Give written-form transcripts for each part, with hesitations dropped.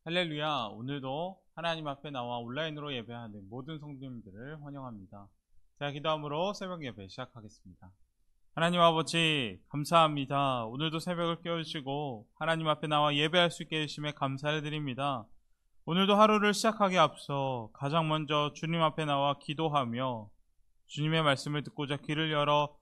할렐루야. 오늘도 하나님 앞에 나와 온라인으로 예배하는 모든 성도님들을 환영합니다. 자, 기도함으로 새벽 예배 시작하겠습니다. 하나님 아버지 감사합니다. 오늘도 새벽을 깨우시고 하나님 앞에 나와 예배할 수 있게 해주심에 감사를 드립니다. 오늘도 하루를 시작하기 앞서 가장 먼저 주님 앞에 나와 기도하며 주님의 말씀을 듣고자 귀를 열어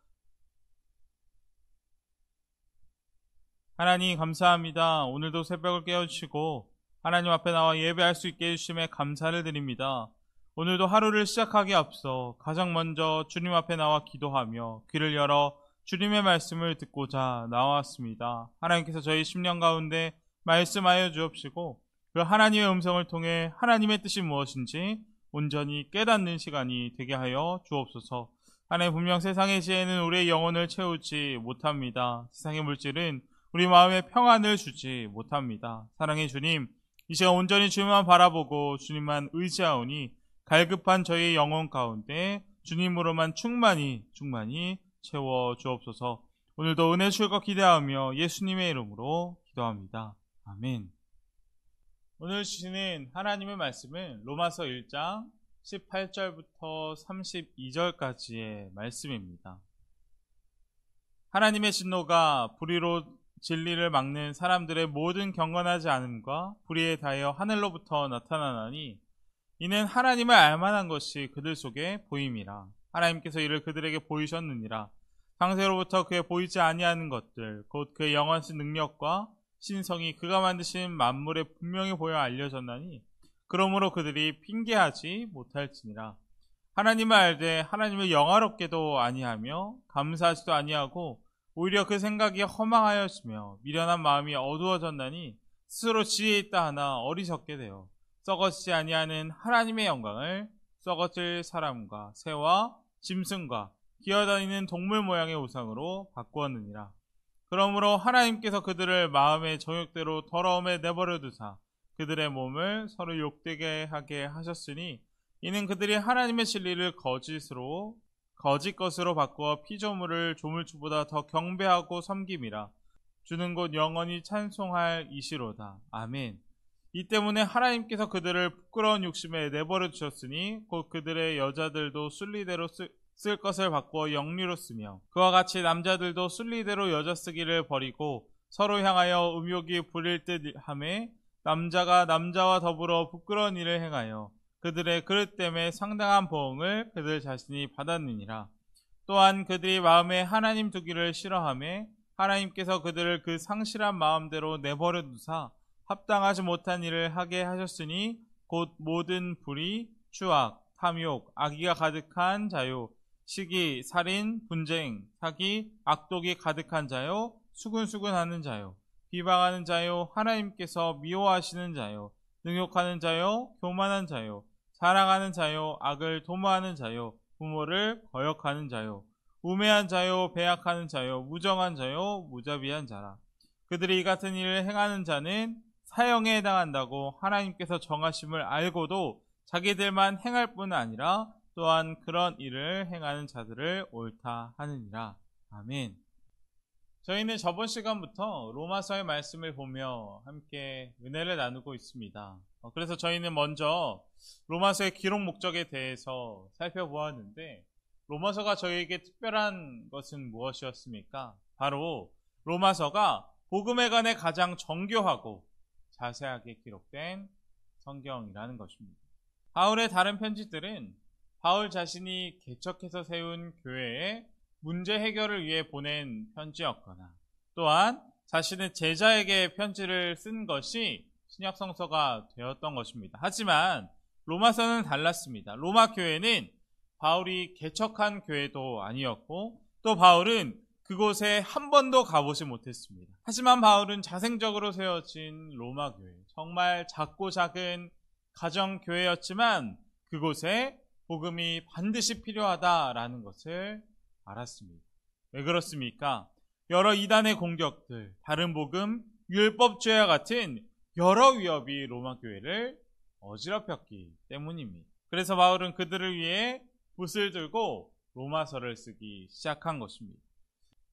하나님 감사합니다. 오늘도 새벽을 깨우시고 하나님 앞에 나와 예배할 수 있게 해주심에 감사를 드립니다. 오늘도 하루를 시작하기 앞서 가장 먼저 주님 앞에 나와 기도하며 귀를 열어 주님의 말씀을 듣고자 나왔습니다. 하나님께서 저희 심령 가운데 말씀하여 주옵시고 그 하나님의 음성을 통해 하나님의 뜻이 무엇인지 온전히 깨닫는 시간이 되게 하여 주옵소서. 하나님 분명 세상의 지혜는 우리의 영혼을 채우지 못합니다. 세상의 물질은 우리 마음에 평안을 주지 못합니다. 사랑의 주님, 이 시간 온전히 주님만 바라보고 주님만 의지하오니 갈급한 저희의 영혼 가운데 주님으로만 충만히 채워 주옵소서. 오늘도 은혜 주실 것 기대하며 예수님의 이름으로 기도합니다. 아멘. 오늘 주시는 하나님의 말씀은 로마서 1장 18절부터 32절까지의 말씀입니다. 하나님의 진노가 불의로 진리를 막는 사람들의 모든 경건하지 않음과 불의에 다하여 하늘로부터 나타나나니 이는 하나님을 알만한 것이 그들 속에 보임이라. 하나님께서 이를 그들에게 보이셨느니라. 창세로부터 그의 보이지 아니하는 것들 곧 그의 영원신 능력과 신성이 그가 만드신 만물에 분명히 보여 알려졌나니 그러므로 그들이 핑계하지 못할지니라. 하나님을 알되 하나님을 영화롭게도 아니하며 감사하지도 아니하고 오히려 그 생각이 허망하였으며 미련한 마음이 어두워졌나니 스스로 지혜 있다 하나 어리석게 되어 썩어지지 아니하는 하나님의 영광을 썩어질 사람과 새와 짐승과 기어다니는 동물 모양의 우상으로 바꾸었느니라. 그러므로 하나님께서 그들을 마음의 정욕대로 더러움에 내버려 두사 그들의 몸을 서로 욕되게 하게 하셨으니 이는 그들이 하나님의 진리를 거짓 것으로 바꾸어 피조물을 조물주보다 더 경배하고 섬김이라. 주는 곧 영원히 찬송할 이시로다. 아멘. 이 때문에 하나님께서 그들을 부끄러운 욕심에 내버려 두셨으니 곧 그들의 여자들도 순리대로 쓸 것을 바꾸어 영리로 쓰며 그와 같이 남자들도 순리대로 여자 쓰기를 버리고 서로 향하여 음욕이 부릴 듯 하매 남자가 남자와 더불어 부끄러운 일을 행하여 그들의 그릇 때문에 상당한 보응을 그들 자신이 받았느니라. 또한 그들이 마음에 하나님 두기를 싫어하며 하나님께서 그들을 그 상실한 마음대로 내버려 두사 합당하지 못한 일을 하게 하셨으니 곧 모든 불의, 추악, 탐욕, 악의가 가득한 자요, 시기, 살인, 분쟁, 사기, 악독이 가득한 자요, 수근수근하는 자요, 비방하는 자요, 하나님께서 미워하시는 자요, 능욕하는 자요, 교만한 자요, 사랑하는 자요, 악을 도모하는 자요, 부모를 거역하는 자요, 우매한 자요, 배약하는 자요, 무정한 자요, 무자비한 자라. 그들이 이 같은 일을 행하는 자는 사형에 해당한다고 하나님께서 정하심을 알고도 자기들만 행할 뿐 아니라 또한 그런 일을 행하는 자들을 옳다 하느니라. 아멘. 저희는 저번 시간부터 로마서의 말씀을 보며 함께 은혜를 나누고 있습니다. 그래서 저희는 먼저 로마서의 기록 목적에 대해서 살펴보았는데 로마서가 저희에게 특별한 것은 무엇이었습니까? 바로 로마서가 복음에 관해 가장 정교하고 자세하게 기록된 성경이라는 것입니다. 바울의 다른 편지들은 바울 자신이 개척해서 세운 교회에 문제 해결을 위해 보낸 편지였거나 또한 자신의 제자에게 편지를 쓴 것이 신약 성서가 되었던 것입니다. 하지만 로마서는 달랐습니다. 로마 교회는 바울이 개척한 교회도 아니었고 또 바울은 그곳에 한 번도 가보지 못했습니다. 하지만 바울은 자생적으로 세워진 로마 교회, 정말 작고 작은 가정교회였지만 그곳에 복음이 반드시 필요하다라는 것을 알았습니다. 왜 그렇습니까? 여러 이단의 공격들, 다른 복음, 율법주의와 같은 여러 위협이 로마 교회를 어지럽혔기 때문입니다. 그래서 바울은 그들을 위해 붓을 들고 로마서를 쓰기 시작한 것입니다.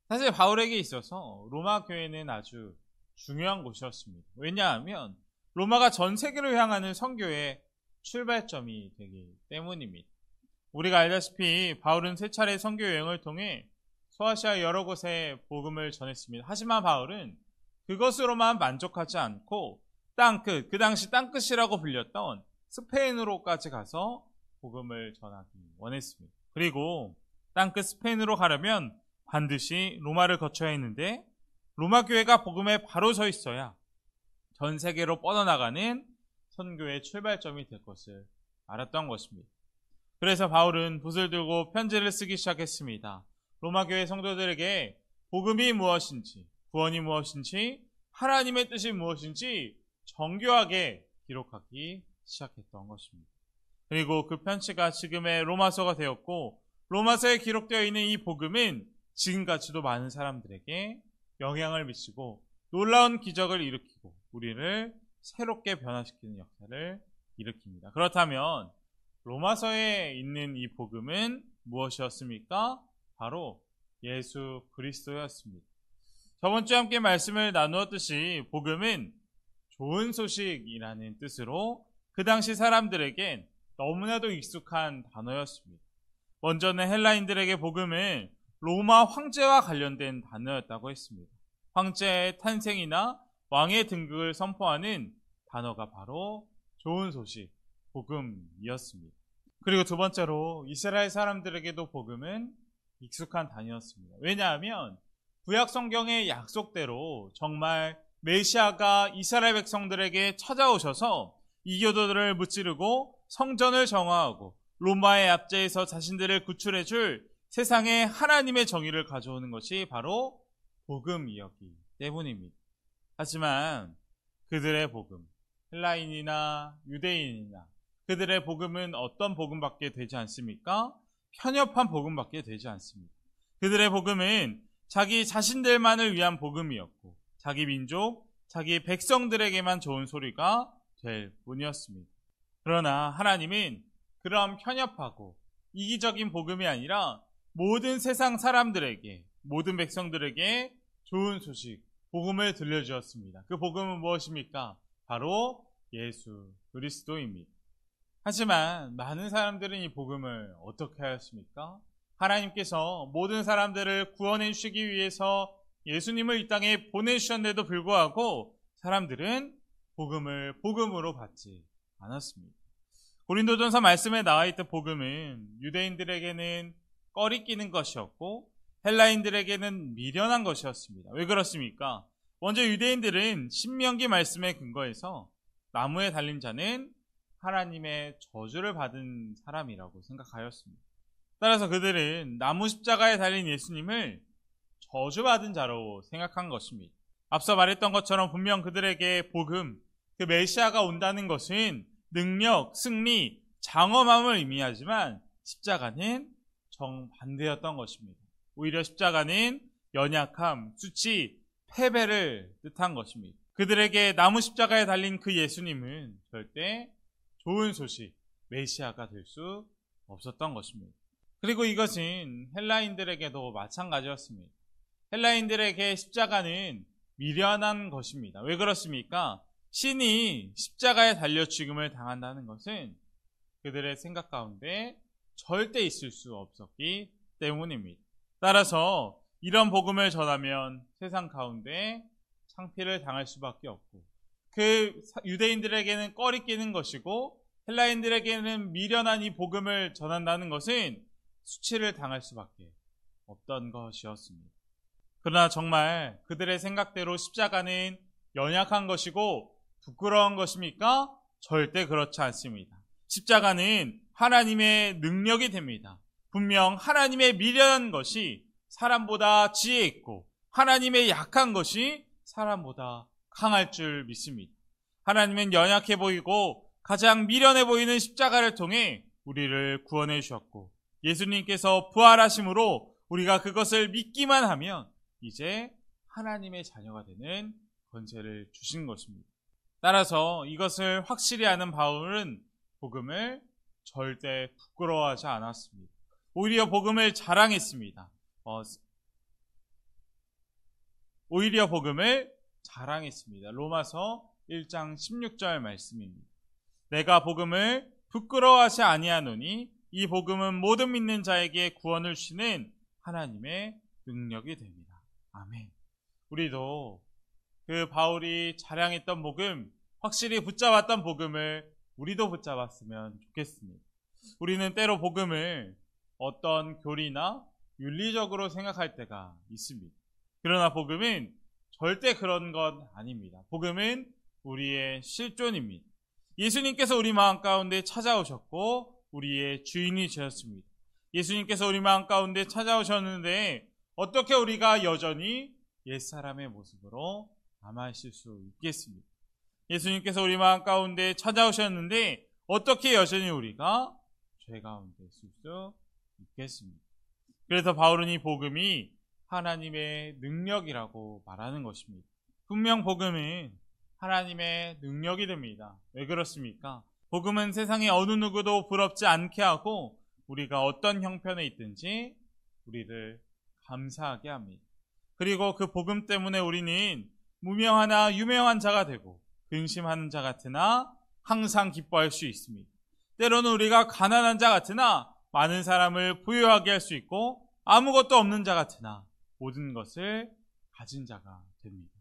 사실 바울에게 있어서 로마 교회는 아주 중요한 곳이었습니다. 왜냐하면 로마가 전 세계로 향하는 선교의 출발점이 되기 때문입니다. 우리가 알다시피 바울은 세 차례 선교 여행을 통해 소아시아 여러 곳에 복음을 전했습니다. 하지만 바울은 그것으로만 만족하지 않고 땅끝, 그 당시 땅끝이라고 불렸던 스페인으로까지 가서 복음을 전하기 원했습니다. 그리고 땅끝 스페인으로 가려면 반드시 로마를 거쳐야 했는데 로마 교회가 복음에 바로 서 있어야 전 세계로 뻗어나가는 선교의 출발점이 될 것을 알았던 것입니다. 그래서 바울은 붓을 들고 편지를 쓰기 시작했습니다. 로마 교회 성도들에게 복음이 무엇인지, 구원이 무엇인지, 하나님의 뜻이 무엇인지 정교하게 기록하기 시작했던 것입니다. 그리고 그 편지가 지금의 로마서가 되었고, 로마서에 기록되어 있는 이 복음은 지금까지도 많은 사람들에게 영향을 미치고 놀라운 기적을 일으키고 우리를 새롭게 변화시키는 역사를 일으킵니다. 그렇다면 로마서에 있는 이 복음은 무엇이었습니까? 바로 예수 그리스도였습니다. 저번 주에 함께 말씀을 나누었듯이 복음은 좋은 소식이라는 뜻으로 그 당시 사람들에겐 너무나도 익숙한 단어였습니다. 먼저는 헬라인들에게 복음은 로마 황제와 관련된 단어였다고 했습니다. 황제의 탄생이나 왕의 등극을 선포하는 단어가 바로 좋은 소식, 복음이었습니다. 그리고 두 번째로 이스라엘 사람들에게도 복음은 익숙한 단어였습니다. 왜냐하면 구약 성경의 약속대로 정말 메시아가 이스라엘 백성들에게 찾아오셔서 이교도들을 무찌르고 성전을 정화하고 로마의 압제에서 자신들을 구출해줄 세상에 하나님의 정의를 가져오는 것이 바로 복음이었기 때문입니다. 하지만 그들의 복음, 헬라인이나 유대인이나 그들의 복음은 어떤 복음밖에 되지 않습니까? 편협한 복음밖에 되지 않습니다. 그들의 복음은 자기 자신들만을 위한 복음이었고 자기 민족, 자기 백성들에게만 좋은 소리가 될 뿐이었습니다. 그러나 하나님은 그런 편협하고 이기적인 복음이 아니라 모든 세상 사람들에게, 모든 백성들에게 좋은 소식, 복음을 들려주었습니다. 그 복음은 무엇입니까? 바로 예수 그리스도입니다. 하지만 많은 사람들은 이 복음을 어떻게 하였습니까? 하나님께서 모든 사람들을 구원해 주시기 위해서 예수님을 이 땅에 보내주셨는데도 불구하고 사람들은 복음을 복음으로 받지 않았습니다. 고린도전서 말씀에 나와 있던 복음은 유대인들에게는 꺼리끼는 것이었고 헬라인들에게는 미련한 것이었습니다. 왜 그렇습니까? 먼저 유대인들은 신명기 말씀에 근거해서 나무에 달린 자는 하나님의 저주를 받은 사람이라고 생각하였습니다. 따라서 그들은 나무 십자가에 달린 예수님을 저주받은 자로 생각한 것입니다. 앞서 말했던 것처럼 분명 그들에게 복음, 그 메시아가 온다는 것은 능력, 승리, 장엄함을 의미하지만 십자가는 정반대였던 것입니다. 오히려 십자가는 연약함, 수치, 패배를 뜻한 것입니다. 그들에게 나무 십자가에 달린 그 예수님은 절대 좋은 소식, 메시아가 될 수 없었던 것입니다. 그리고 이것은 헬라인들에게도 마찬가지였습니다. 헬라인들에게 십자가는 미련한 것입니다. 왜 그렇습니까? 신이 십자가에 달려 죽음을 당한다는 것은 그들의 생각 가운데 절대 있을 수 없었기 때문입니다. 따라서 이런 복음을 전하면 세상 가운데 창피를 당할 수밖에 없고 그 유대인들에게는 꺼리끼는 것이고 헬라인들에게는 미련한 이 복음을 전한다는 것은 수치를 당할 수밖에 없던 것이었습니다. 그러나 정말 그들의 생각대로 십자가는 연약한 것이고 부끄러운 것입니까? 절대 그렇지 않습니다. 십자가는 하나님의 능력이 됩니다. 분명 하나님의 미련한 것이 사람보다 지혜 있고 하나님의 약한 것이 사람보다 강할 줄 믿습니다. 하나님은 연약해 보이고 가장 미련해 보이는 십자가를 통해 우리를 구원해 주셨고 예수님께서 부활하심으로 우리가 그것을 믿기만 하면 이제 하나님의 자녀가 되는 권세를 주신 것입니다. 따라서 이것을 확실히 아는 바울은 복음을 절대 부끄러워하지 않았습니다. 오히려 복음을 자랑했습니다. 로마서 1장 16절 말씀입니다. 내가 복음을 부끄러워하지 아니하노니 이 복음은 모든 믿는 자에게 구원을 주시는 하나님의 능력이 됩니다. 아멘. 우리도 그 바울이 자랑했던 복음, 확실히 붙잡았던 복음을 우리도 붙잡았으면 좋겠습니다. 우리는 때로 복음을 어떤 교리나 윤리적으로 생각할 때가 있습니다. 그러나 복음은 절대 그런 건 아닙니다. 복음은 우리의 실존입니다. 예수님께서 우리 마음 가운데 찾아오셨고 우리의 주인이 되었습니다. 예수님께서 우리 마음 가운데 찾아오셨는데 어떻게 우리가 여전히 옛사람의 모습으로 남아있을 수 있겠습니까? 예수님께서 우리 마음 가운데 찾아오셨는데 어떻게 여전히 우리가 죄 가운데 있을 수 있겠습니까? 그래서 바울은 이 복음이 하나님의 능력이라고 말하는 것입니다. 분명 복음은 하나님의 능력이 됩니다. 왜 그렇습니까? 복음은 세상의 어느 누구도 부럽지 않게 하고 우리가 어떤 형편에 있든지 우리를 감사하게 합니다. 그리고 그 복음 때문에 우리는 무명하나 유명한 자가 되고 근심하는 자 같으나 항상 기뻐할 수 있습니다. 때로는 우리가 가난한 자 같으나 많은 사람을 부유하게 할 수 있고 아무것도 없는 자 같으나 모든 것을 가진 자가 됩니다.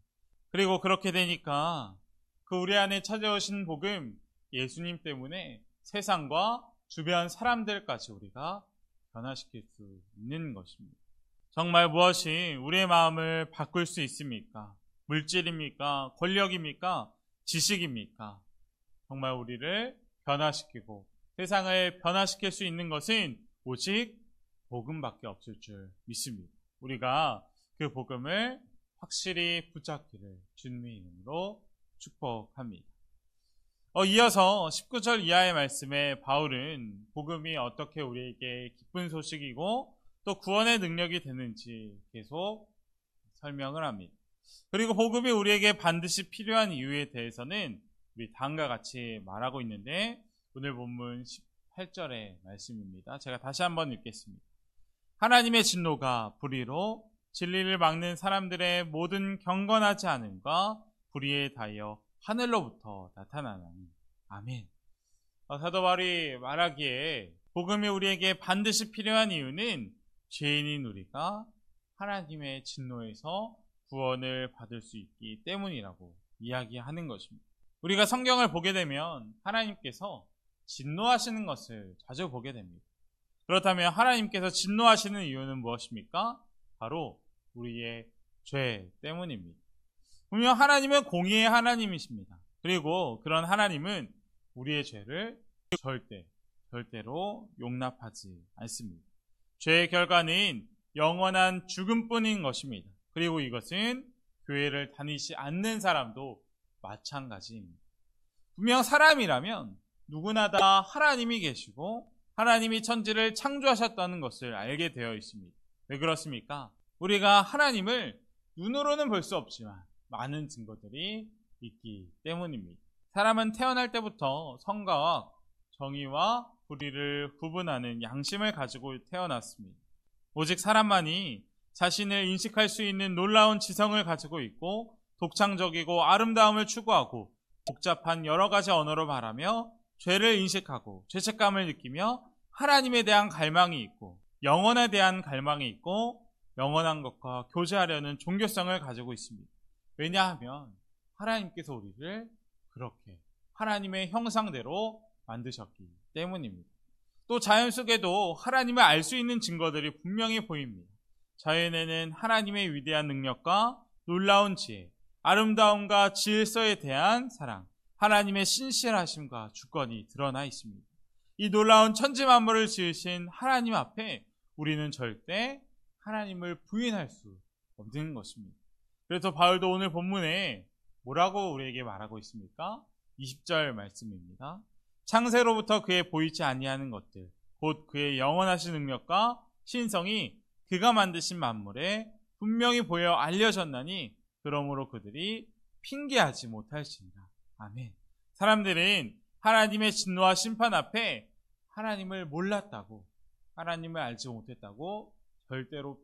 그리고 그렇게 되니까 그 우리 안에 찾아오신 복음 예수님 때문에 세상과 주변 사람들까지 우리가 변화시킬 수 있는 것입니다. 정말 무엇이 우리의 마음을 바꿀 수 있습니까? 물질입니까? 권력입니까? 지식입니까? 정말 우리를 변화시키고 세상을 변화시킬 수 있는 것은 오직 복음밖에 없을 줄 믿습니다. 우리가 그 복음을 확실히 붙잡기를 주님의 이름으로 축복합니다. 이어서 19절 이하의 말씀에 바울은 복음이 어떻게 우리에게 기쁜 소식이고 또 구원의 능력이 되는지 계속 설명을 합니다. 그리고 복음이 우리에게 반드시 필요한 이유에 대해서는 우리 다음과 같이 말하고 있는데 오늘 본문 18절의 말씀입니다. 제가 다시 한번 읽겠습니다. 하나님의 진노가 불의로 진리를 막는 사람들의 모든 경건하지 않음과 불의에 다하여 하늘로부터 나타나나니. 아멘. 사도 바울이 말하기에 복음이 우리에게 반드시 필요한 이유는 죄인인 우리가 하나님의 진노에서 구원을 받을 수 있기 때문이라고 이야기하는 것입니다. 우리가 성경을 보게 되면 하나님께서 진노하시는 것을 자주 보게 됩니다. 그렇다면 하나님께서 진노하시는 이유는 무엇입니까? 바로 우리의 죄 때문입니다. 분명 하나님은 공의의 하나님이십니다. 그리고 그런 하나님은 우리의 죄를 절대로 용납하지 않습니다. 죄의 결과는 영원한 죽음뿐인 것입니다. 그리고 이것은 교회를 다니지 않는 사람도 마찬가지입니다. 분명 사람이라면 누구나 다 하나님이 계시고 하나님이 천지를 창조하셨다는 것을 알게 되어 있습니다. 왜 그렇습니까? 우리가 하나님을 눈으로는 볼 수 없지만 많은 증거들이 있기 때문입니다. 사람은 태어날 때부터 선과 정의와 불의를 구분하는 양심을 가지고 태어났습니다. 오직 사람만이 자신을 인식할 수 있는 놀라운 지성을 가지고 있고 독창적이고 아름다움을 추구하고 복잡한 여러 가지 언어로 말하며 죄를 인식하고 죄책감을 느끼며 하나님에 대한 갈망이 있고 영혼에 대한 갈망이 있고 영원한 것과 교제하려는 종교성을 가지고 있습니다. 왜냐하면 하나님께서 우리를 그렇게 하나님의 형상대로 만드셨기 때문입니다. 또 자연 속에도 하나님을 알 수 있는 증거들이 분명히 보입니다. 자연에는 하나님의 위대한 능력과 놀라운 지혜, 아름다움과 질서에 대한 사랑, 하나님의 신실하심과 주권이 드러나 있습니다. 이 놀라운 천지 만물을 지으신 하나님 앞에 우리는 절대 하나님을 부인할 수 없는 것입니다. 그래서 바울도 오늘 본문에 뭐라고 우리에게 말하고 있습니까? 20절 말씀입니다. 창세로부터 그의 보이지 아니하는 것들, 곧 그의 영원하신 능력과 신성이 그가 만드신 만물에 분명히 보여 알려졌나니 그러므로 그들이 핑계하지 못할지니라. 아멘. 사람들은 하나님의 진노와 심판 앞에 하나님을 몰랐다고, 하나님을 알지 못했다고 절대로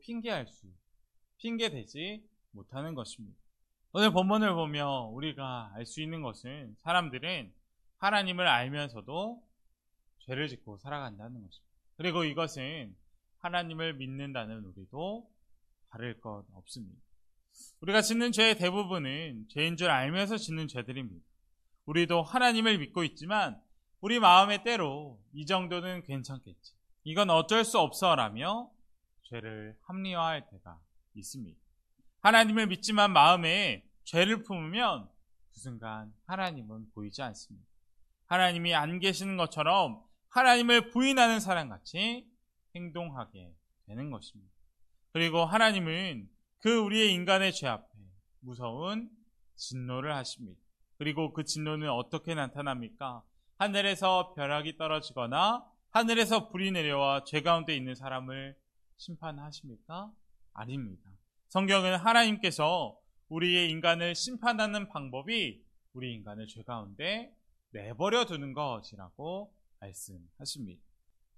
핑계되지 못하는 것입니다. 오늘 본문을 보며 우리가 알 수 있는 것은 사람들은 하나님을 알면서도 죄를 짓고 살아간다는 것입니다. 그리고 이것은 하나님을 믿는다는 우리도 다를 것 없습니다. 우리가 짓는 죄의 대부분은 죄인 줄 알면서 짓는 죄들입니다. 우리도 하나님을 믿고 있지만 우리 마음에 때로 이 정도는 괜찮겠지, 이건 어쩔 수 없어라며 죄를 합리화할 때가 있습니다. 하나님을 믿지만 마음에 죄를 품으면 그 순간 하나님은 보이지 않습니다. 하나님이 안 계시는 것처럼 하나님을 부인하는 사람같이 행동하게 되는 것입니다. 그리고 하나님은 그 우리의 인간의 죄 앞에 무서운 진노를 하십니다. 그리고 그 진노는 어떻게 나타납니까? 하늘에서 벼락이 떨어지거나 하늘에서 불이 내려와 죄 가운데 있는 사람을 심판하십니까? 아닙니다. 성경은 하나님께서 우리의 인간을 심판하는 방법이 우리 인간을 죄 가운데 내버려 두는 것이라고 말씀하십니다.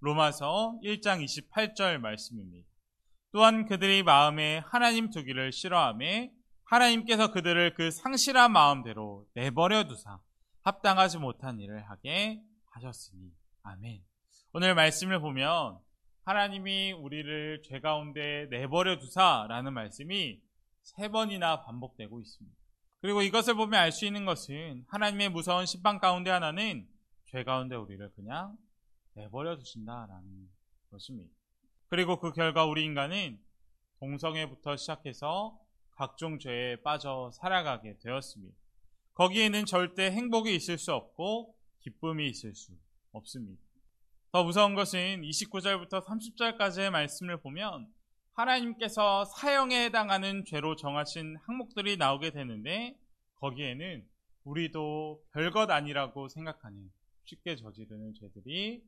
로마서 1장 28절 말씀입니다. 또한 그들이 마음에 하나님 두기를 싫어하며 하나님께서 그들을 그 상실한 마음대로 내버려 두사 합당하지 못한 일을 하게 하셨으니. 아멘. 오늘 말씀을 보면 하나님이 우리를 죄 가운데 내버려 두사라는 말씀이 3번이나 반복되고 있습니다. 그리고 이것을 보면 알 수 있는 것은 하나님의 무서운 심판 가운데 하나는 죄 가운데 우리를 그냥 내버려 두신다라는 것입니다. 그리고 그 결과 우리 인간은 동성애부터 시작해서 각종 죄에 빠져 살아가게 되었습니다. 거기에는 절대 행복이 있을 수 없고 기쁨이 있을 수 없습니다. 더 무서운 것은 29절부터 30절까지의 말씀을 보면 하나님께서 사형에 해당하는 죄로 정하신 항목들이 나오게 되는데 거기에는 우리도 별것 아니라고 생각하는 쉽게 저지르는 죄들이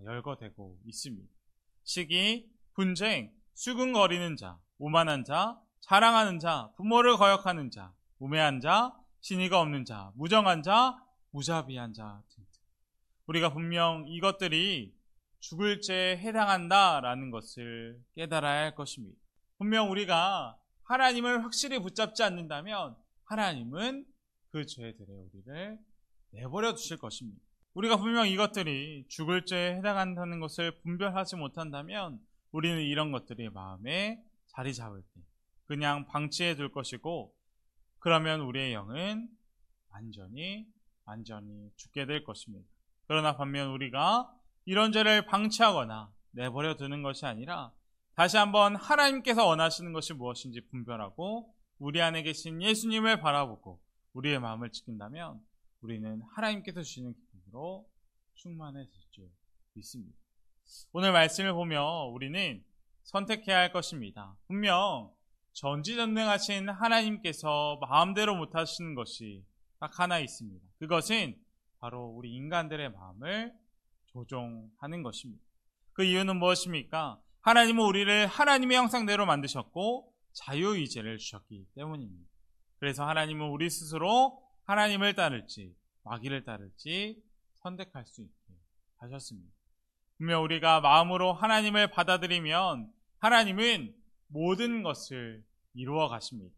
열거되고 있습니다. 시기, 분쟁, 수근거리는 자, 오만한 자, 자랑하는 자, 부모를 거역하는 자, 우매한 자, 신의가 없는 자, 무정한 자, 무자비한 자 등등. 우리가 분명 이것들이 죽을 죄에 해당한다라는 것을 깨달아야 할 것입니다. 분명 우리가 하나님을 확실히 붙잡지 않는다면 하나님은 그 죄들에 우리를 내버려 두실 것입니다. 우리가 분명 이것들이 죽을 죄에 해당한다는 것을 분별하지 못한다면 우리는 이런 것들이 마음에 자리 잡을 때 그냥 방치해 둘 것이고, 그러면 우리의 영은 완전히 죽게 될 것입니다. 그러나 반면 우리가 이런 죄를 방치하거나 내버려 두는 것이 아니라 다시 한번 하나님께서 원하시는 것이 무엇인지 분별하고 우리 안에 계신 예수님을 바라보고 우리의 마음을 지킨다면 우리는 하나님께서 주시는 기쁨으로 충만해질 줄 믿습니다. 오늘 말씀을 보며 우리는 선택해야 할 것입니다. 분명 전지전능하신 하나님께서 마음대로 못하시는 것이 딱 하나 있습니다. 그것은 바로 우리 인간들의 마음을 조종하는 것입니다. 그 이유는 무엇입니까? 하나님은 우리를 하나님의 형상대로 만드셨고 자유의지를 주셨기 때문입니다. 그래서 하나님은 우리 스스로 하나님을 따를지 마귀를 따를지 선택할 수 있게 하셨습니다. 분명 우리가 마음으로 하나님을 받아들이면 하나님은 모든 것을 이루어 가십니다.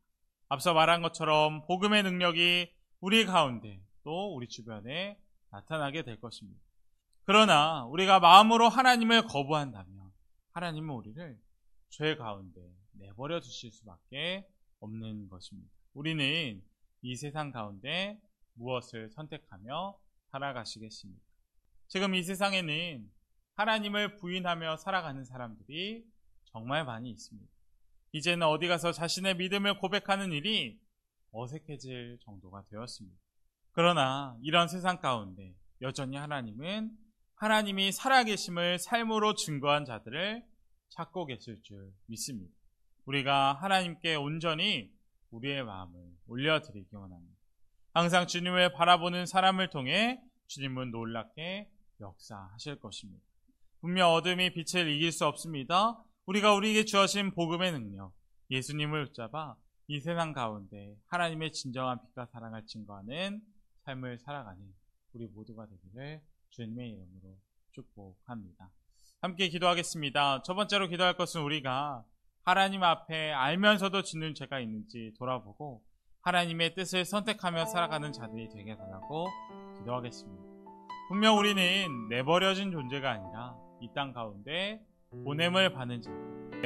앞서 말한 것처럼 복음의 능력이 우리 가운데 또 우리 주변에 나타나게 될 것입니다. 그러나 우리가 마음으로 하나님을 거부한다면 하나님은 우리를 죄 가운데 내버려 두실 수밖에 없는 것입니다. 우리는 이 세상 가운데 무엇을 선택하며 살아가시겠습니까? 지금 이 세상에는 하나님을 부인하며 살아가는 사람들이 정말 많이 있습니다. 이제는 어디 가서 자신의 믿음을 고백하는 일이 어색해질 정도가 되었습니다. 그러나 이런 세상 가운데 여전히 하나님은 하나님이 살아계심을 삶으로 증거한 자들을 찾고 계실 줄 믿습니다. 우리가 하나님께 온전히 우리의 마음을 올려드리기 원합니다. 항상 주님을 바라보는 사람을 통해 주님은 놀랍게 역사하실 것입니다. 분명 어둠이 빛을 이길 수 없습니다. 우리가 우리에게 주어진 복음의 능력, 예수님을 붙잡아 이 세상 가운데 하나님의 진정한 빛과 사랑을 증거하는 삶을 살아가는 우리 모두가 되기를 주님의 이름으로 축복합니다. 함께 기도하겠습니다. 첫 번째로 기도할 것은 우리가 하나님 앞에 알면서도 짓는 죄가 있는지 돌아보고 하나님의 뜻을 선택하며 살아가는 자들이 되게 해달라고 기도하겠습니다. 분명 우리는 내버려진 존재가 아니라 이 땅 가운데 보냄을 받은 자,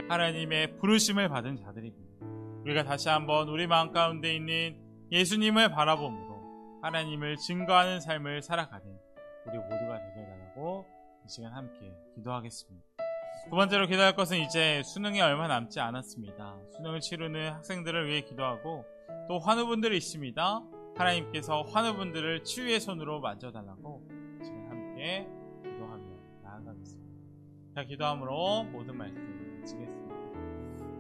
하나님의 부르심을 받은 자들입니다. 우리가 다시 한번 우리 마음 가운데 있는 예수님을 바라봄으로 하나님을 증거하는 삶을 살아가는 우리 모두가 되게 해달라고 이 시간 함께 기도하겠습니다. 두 번째로 기도할 것은 이제 수능이 얼마 남지 않았습니다. 수능을 치르는 학생들을 위해 기도하고 또 환우분들이 있습니다. 하나님께서 환우분들을 치유의 손으로 만져달라고 지금 함께 기도하며 나아가겠습니다. 자, 기도함으로 모든 말씀을 마치겠습니다.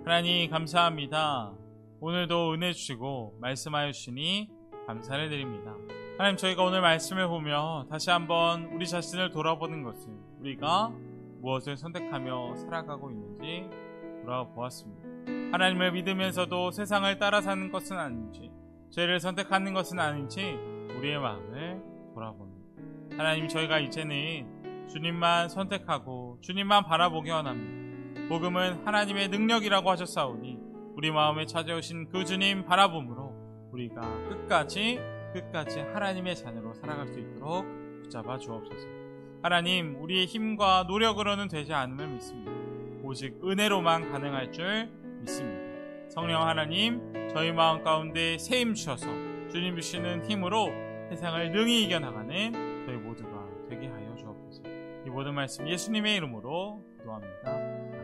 하나님 감사합니다. 오늘도 은혜 주시고 말씀하여 주시니 감사를 드립니다. 하나님, 저희가 오늘 말씀을 보며 다시 한번 우리 자신을 돌아보는 것은 우리가 무엇을 선택하며 살아가고 있는지 돌아보았습니다. 하나님을 믿으면서도 세상을 따라 사는 것은 아닌지, 죄를 선택하는 것은 아닌지 우리의 마음을 돌아봅니다. 하나님, 저희가 이제는 주님만 선택하고 주님만 바라보기 원합니다. 복음은 하나님의 능력이라고 하셨사오니 우리 마음에 찾아오신 그 주님 바라봄으로 우리가 끝까지 하나님의 자녀로 살아갈 수 있도록 붙잡아 주옵소서. 하나님, 우리의 힘과 노력으로는 되지 않음을 믿습니다. 오직 은혜로만 가능할 줄 믿습니다. 성령 하나님, 저희 마음 가운데 세임 주셔서 주님 주시는 힘으로 세상을 능히 이겨나가는 저희 모두가 되게 하여 주옵소서. 이 모든 말씀 예수님의 이름으로 기도합니다.